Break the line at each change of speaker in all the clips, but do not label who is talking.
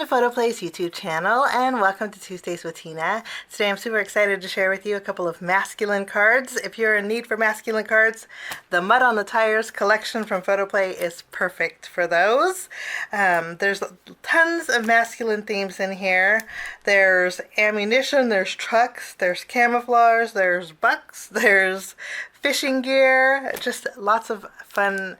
Photoplay's YouTube channel and welcome to Tuesdays with Tina. Today I'm super excited to share with you a couple of masculine cards. If you're in need for masculine cards, the Mud on the Tires collection from Photoplay is perfect for those. There's tons of masculine themes in here. There's ammunition, there's trucks, there's camouflage, there's bucks, there's fishing gear, just lots of fun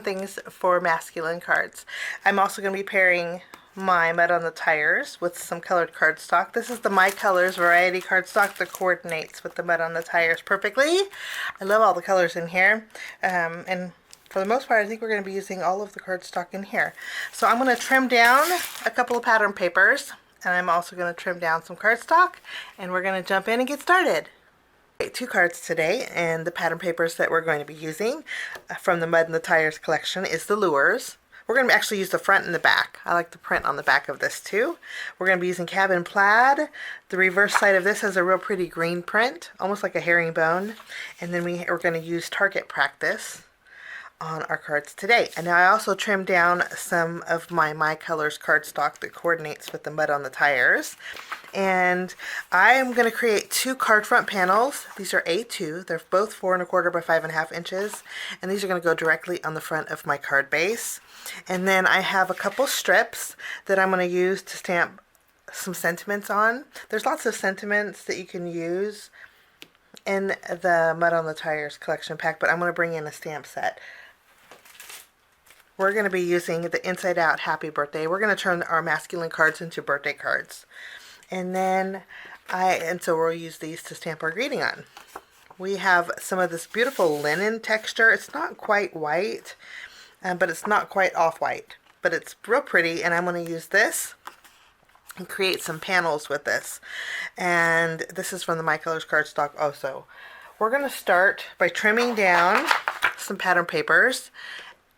things for masculine cards. I'm also going to be pairing my Mud on the Tires with some colored cardstock. This is the My Colors variety cardstock that coordinates with the Mud on the Tires perfectly. I love all the colors in here. And for the most part, I think we're going to be using all of the cardstock in here. So I'm going to trim down a couple of pattern papers, and I'm also going to trim down some cardstock, and we're going to jump in and get started. Two cards today, and the pattern papers that we're going to be using from the Mud and the Tires collection is the lures. We're going to actually use the front and the back. I like the print on the back of this too. We're going to be using Cabin Plaid. The reverse side of this has a real pretty green print, almost like a herringbone. And then we're going to use Target Practice on our cards today. And now I also trimmed down some of my Colors cardstock that coordinates with the Mud on the Tires. And I am going to create two card front panels. These are A2. They're both 4 1/4 by 5 1/2 inches. And these are going to go directly on the front of my card base. And then I have a couple strips that I'm going to use to stamp some sentiments on. There's lots of sentiments that you can use in the Mud on the Tires collection pack, but I'm going to bring in a stamp set. We're going to be using the Inside Out Happy Birthday. We're going to turn our masculine cards into birthday cards. And then so we'll use these to stamp our greeting on. We have some of this beautiful linen texture. It's not quite white, but it's not quite off-white, but it's real pretty, and I'm going to use this and create some panels with this. And this is from the My Colors Cardstock also. We're going to start by trimming down some pattern papers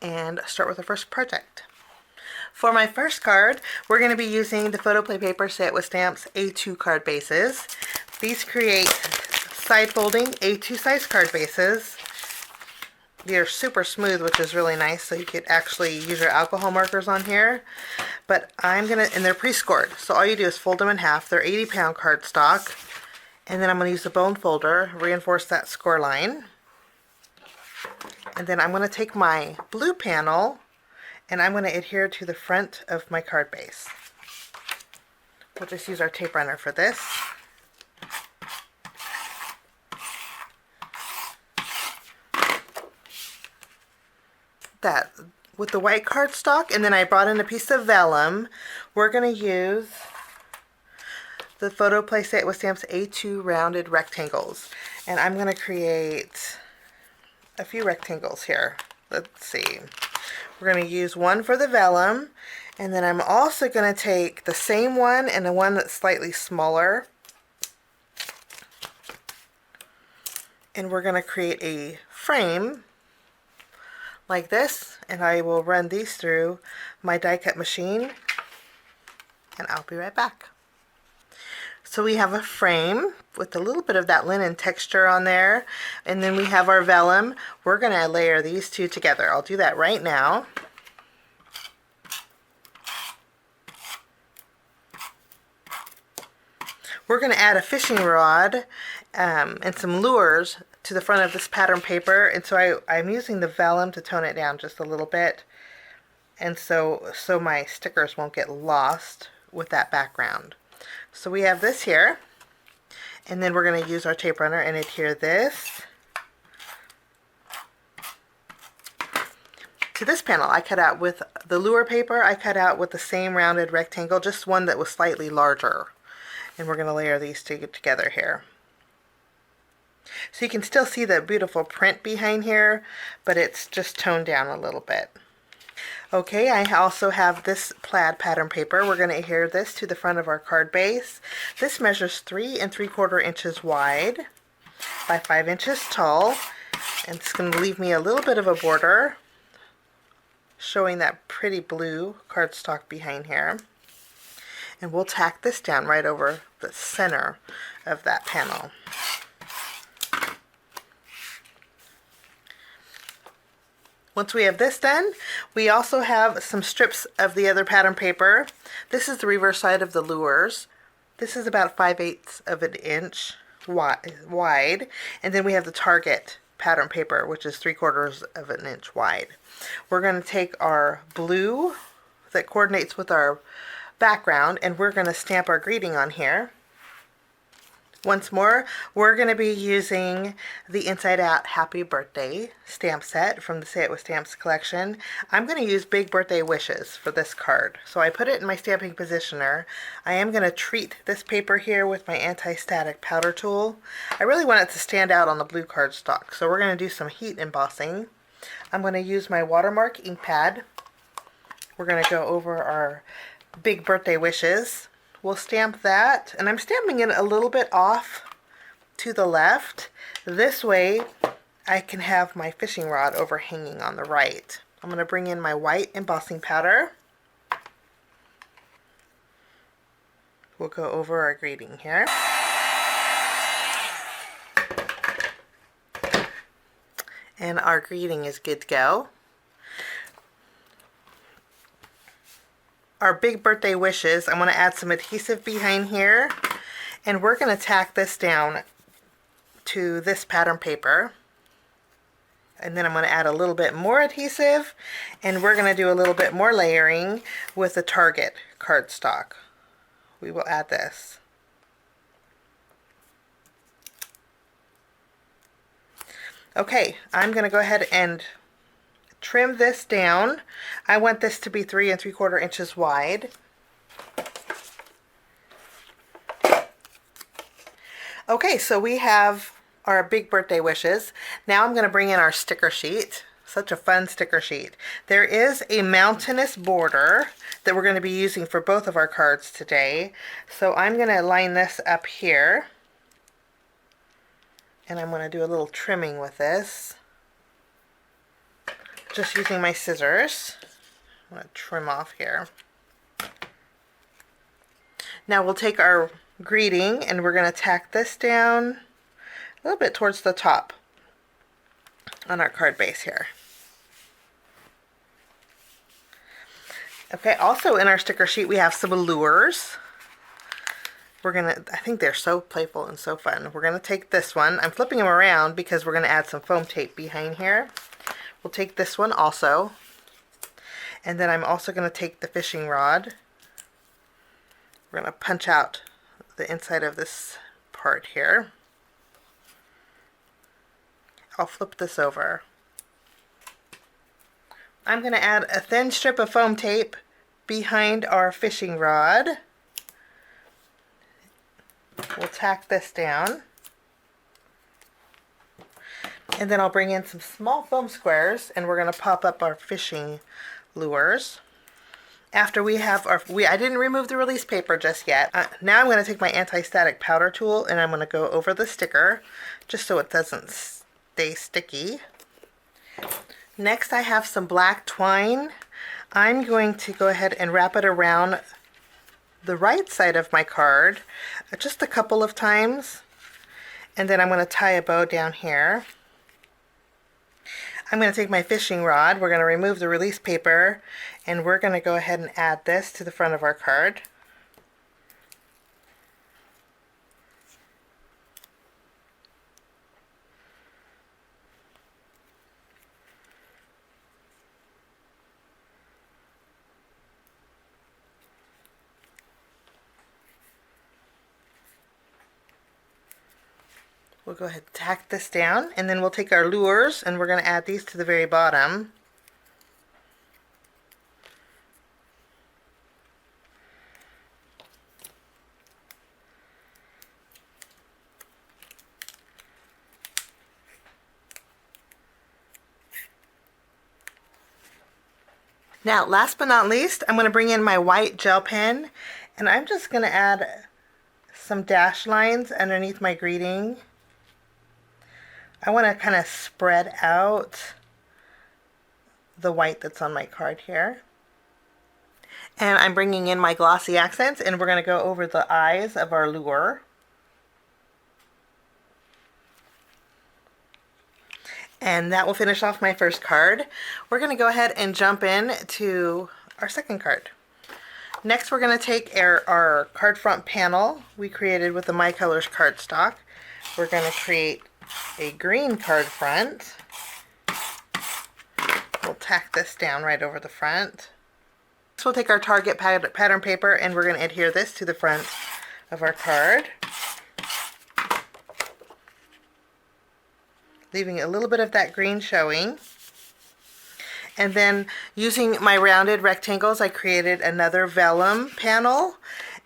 and start with the first project. For my first card, we're going to be using the Photoplay Paper SIS A2 card bases. These create side folding A2 size card bases. They're super smooth, which is really nice, so you could actually use your alcohol markers on here. But and they're pre-scored, so all you do is fold them in half. They're 80-pound cardstock, and then I'm going to use a bone folder, reinforce that score line. And then I'm going to take my blue panel and I'm going to adhere to the front of my card base. We'll just use our tape runner for this. That with the white cardstock, and then I brought in a piece of vellum. We're going to use the Photoplay SIS A2 rounded rectangles, and I'm going to create a few rectangles here. Let's see. We're going to use one for the vellum, and then I'm also going to take the same one and the one that's slightly smaller, and we're going to create a frame like this, and I will run these through my die cut machine, and I'll be right back. So we have a frame with a little bit of that linen texture on there, and then we have our vellum. We're going to layer these two together. I'll do that right now. We're going to add a fishing rod and some lures to the front of this pattern paper, and so I'm using the vellum to tone it down just a little bit, and so my stickers won't get lost with that background. So we have this here, and then we're going to use our tape runner and adhere this to this panel. I cut out with the lure paper, I cut out with the same rounded rectangle, just one that was slightly larger. And we're going to layer these two together here. So you can still see the beautiful print behind here, but it's just toned down a little bit. Okay, I also have this plaid pattern paper. We're going to adhere this to the front of our card base. This measures 3 3/4 inches wide by 5 inches tall, and it's going to leave me a little bit of a border showing that pretty blue cardstock behind here. And we'll tack this down right over the center of that panel. Once we have this done, we also have some strips of the other pattern paper. This is the reverse side of the lures. This is about 5/8 of an inch wide, and then we have the target pattern paper, which is 3/4 of an inch wide. We're going to take our blue that coordinates with our background, and we're going to stamp our greeting on here. Once more, we're going to be using the Inside Out Happy Birthday stamp set from the Say It With Stamps collection. I'm going to use Big Birthday Wishes for this card. So I put it in my stamping positioner. I am going to treat this paper here with my anti-static powder tool. I really want it to stand out on the blue cardstock, so we're going to do some heat embossing. I'm going to use my watermark ink pad. We're going to go over our Big Birthday Wishes. We'll stamp that, and I'm stamping it a little bit off to the left. This way I can have my fishing rod overhanging on the right. I'm going to bring in my white embossing powder. We'll go over our greeting here. And our greeting is good to go. Our Big Birthday Wishes, I'm going to add some adhesive behind here, and we're going to tack this down to this pattern paper. And then I'm going to add a little bit more adhesive, and we're going to do a little bit more layering with the Target cardstock. We will add this. Okay, I'm going to go ahead and trim this down. I want this to be 3 3/4 inches wide. Okay, so we have our Big Birthday Wishes. Now I'm going to bring in our sticker sheet. Such a fun sticker sheet. There is a mountainous border that we're going to be using for both of our cards today. So I'm going to line this up here. And I'm going to do a little trimming with this. Just using my scissors. I'm going to trim off here. Now we'll take our greeting and we're going to tack this down a little bit towards the top on our card base here. Okay, also in our sticker sheet we have some lures. I think they're so playful and so fun. We're going to take this one. I'm flipping them around because we're going to add some foam tape behind here. We'll take this one also, and then I'm also going to take the fishing rod. We're going to punch out the inside of this part here. I'll flip this over. I'm going to add a thin strip of foam tape behind our fishing rod. We'll tack this down. And then I'll bring in some small foam squares, and we're going to pop up our fishing lures. After we have I didn't remove the release paper just yet. Now I'm going to take my anti-static powder tool, and I'm going to go over the sticker just so it doesn't stay sticky. Next I have some black twine. I'm going to go ahead and wrap it around the right side of my card just a couple of times, and then I'm going to tie a bow down here. I'm going to take my fishing rod, we're going to remove the release paper, and we're going to go ahead and add this to the front of our card. We'll go ahead and tack this down, and then we'll take our lures and we're going to add these to the very bottom. Now, last but not least, I'm going to bring in my white gel pen, and I'm just going to add some dash lines underneath my greeting. I want to kind of spread out the white that's on my card here. And I'm bringing in my glossy accents, and we're going to go over the eyes of our lure. And that will finish off my first card. We're going to go ahead and jump in to our second card. Next, we're going to take our card front panel we created with the My Colors Cardstock. We're going to create a green card front. We'll tack this down right over the front. So we'll take our Target pattern paper and we're going to adhere this to the front of our card, leaving a little bit of that green showing. And then using my rounded rectangles, I created another vellum panel.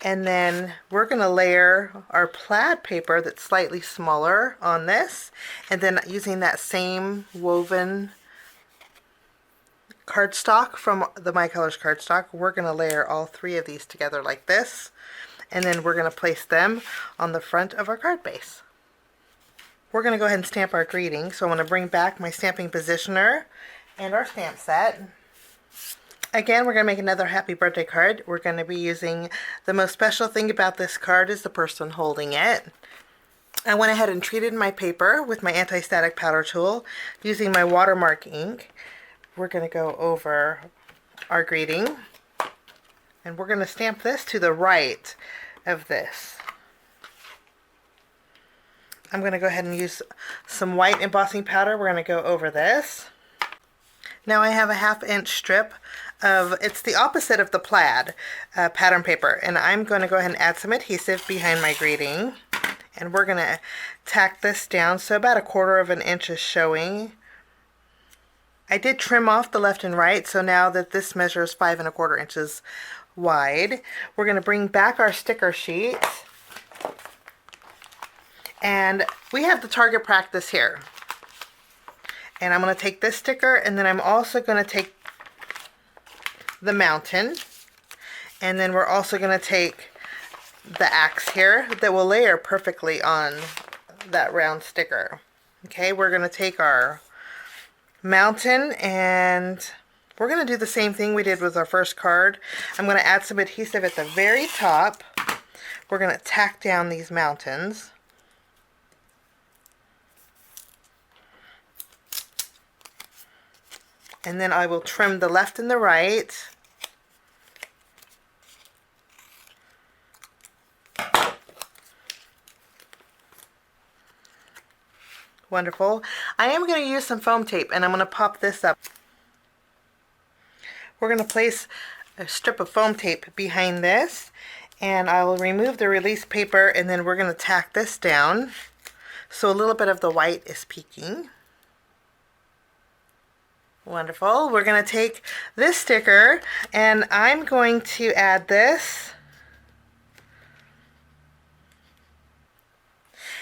And then we're going to layer our plaid paper that's slightly smaller on this. And then using that same woven cardstock from the My Colors Cardstock, we're going to layer all three of these together like this. And then we're going to place them on the front of our card base. We're going to go ahead and stamp our greeting. So I'm going to bring back my stamping positioner and our stamp set. Again, we're going to make another happy birthday card. We're going to be using, the most special thing about this card is the person holding it. I went ahead and treated my paper with my anti-static powder tool using my watermark ink. We're going to go over our greeting and we're going to stamp this to the right of this. I'm going to go ahead and use some white embossing powder. We're going to go over this. Now I have a 1/2 inch strip of, it's the opposite of the plaid pattern paper, and I'm going to go ahead and add some adhesive behind my greeting, and we're going to tack this down so about 1/4 inch is showing. I did trim off the left and right, so now that this measures 5 1/4 inches wide, we're going to bring back our sticker sheet. And we have the Target practice here. And I'm going to take this sticker, and then I'm also going to take the mountain. And then we're also going to take the axe here that will layer perfectly on that round sticker. Okay, we're going to take our mountain and we're going to do the same thing we did with our first card. I'm going to add some adhesive at the very top. We're going to tack down these mountains. And then I will trim the left and the right. Wonderful. I am going to use some foam tape and I'm going to pop this up. We're going to place a strip of foam tape behind this and I will remove the release paper and then we're going to tack this down so a little bit of the white is peeking. Wonderful. We're going to take this sticker and I'm going to add this.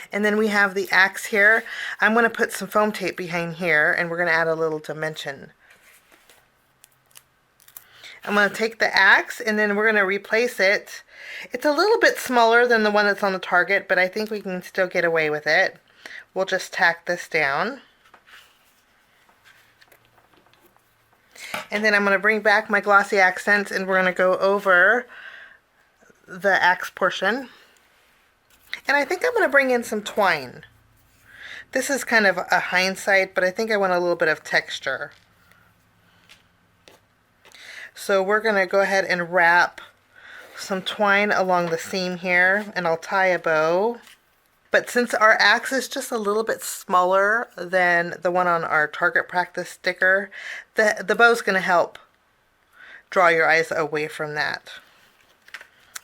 And then we have the axe here. I'm going to put some foam tape behind here and we're going to add a little dimension. I'm going to take the axe and then we're going to replace it. It's a little bit smaller than the one that's on the Target, but I think we can still get away with it. We'll just tack this down. And then I'm going to bring back my glossy accents and we're going to go over the axe portion. And I think I'm going to bring in some twine. This is kind of a hindsight, but I think I want a little bit of texture. So we're going to go ahead and wrap some twine along the seam here, and I'll tie a bow. But since our axe is just a little bit smaller than the one on our Target practice sticker, the bow's going to help draw your eyes away from that.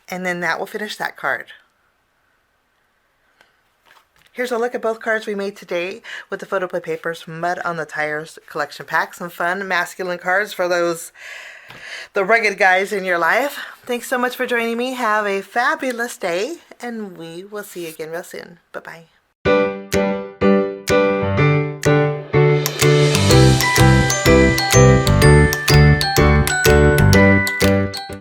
And then that will finish that card. Here's a look at both cards we made today with the Photoplay Papers Mud on the Tires collection pack. Some fun masculine cards for the rugged guys in your life. Thanks so much for joining me. Have a fabulous day, and we will see you again real soon. Bye-bye.